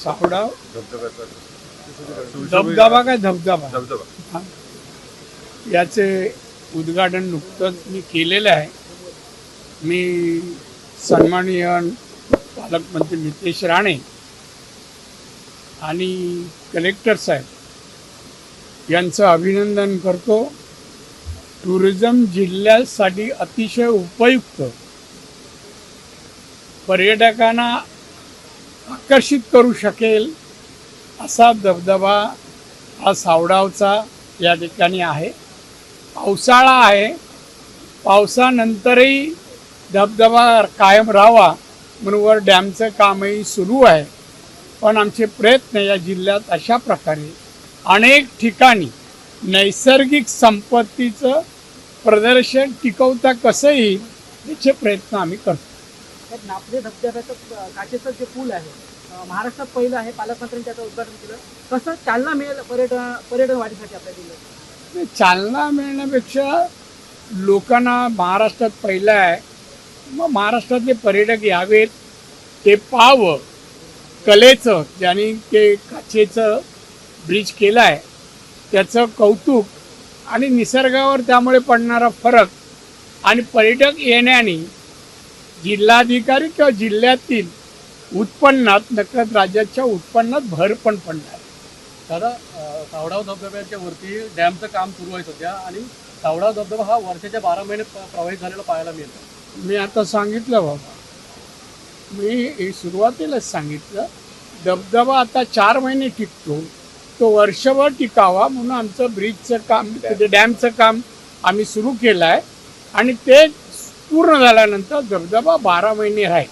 सावडा धबधबा काय धबधबा हा. याचे उद्घाटन नुकतंच मी केलेलं आहे. मी सन्माननीय पालकमंत्री नितेश राणे आणि कलेक्टर साहेब यांचं अभिनंदन करतो. टुरिझम जिल्ह्यासाठी अतिशय उपयुक्त, पर्यटकांना आकर्षित करू शकेल असा धबधबा हा सावडावचा या ठिकाणी आहे. पावसाळा आहे, पावसानंतरही धबधबा कायम राहावा म्हणून वर डॅमचं कामही सुरू आहे. पण आमचे प्रयत्न या जिल्ह्यात अशा प्रकारे अनेक ठिकाणी नैसर्गिक संपत्तीचं प्रदर्शन टिकवता कसं येईल याचे प्रयत्न आम्ही करतो. नापजे धबधब्याचं काचेचं जे पूल आहे महाराष्ट्रात पहिलं आहे. पालकमंत्र्यांनी त्याचं उद्घाटन केलं. कसं चालना मिळेल पर्यटन वाढीसाठी आपल्या जिल्ह्यात? चालना मिळण्यापेक्षा लोकांना महाराष्ट्रात पहिलं आहे, मग महाराष्ट्रातले पर्यटक यावेत, ते पाहावं. कलेचं ज्यांनी ते काचेचं ब्रिज केलं आहे त्याचं कौतुक आणि निसर्गावर त्यामुळे पडणारा फरक आणि पर्यटक येण्याने जिल्हाधिकारी किंवा जिल्ह्यातील उत्पन्नात नकळत राज्याच्या उत्पन्नात भर पण पडणार. दादा, सावडाव धबधब्याच्या वरती डॅमचं काम सुरू आहे सध्या आणि सावडाव धबधबा हा वर्षाच्या 12 महिने प्रवाहित झालेला पाहायला मिळतो. मी आता सांगितलं बाबा, मी सुरुवातीलाच सांगितलं, धबधबा आता 4 महिने टिकतो, तो वर्षभर टिकावा म्हणून आमचं ब्रिजचं काम, डॅमचं काम आम्ही सुरू केलं आहे आणि ते पूर्ण झाल्यानंतर धबधबा 12 महिने राहील.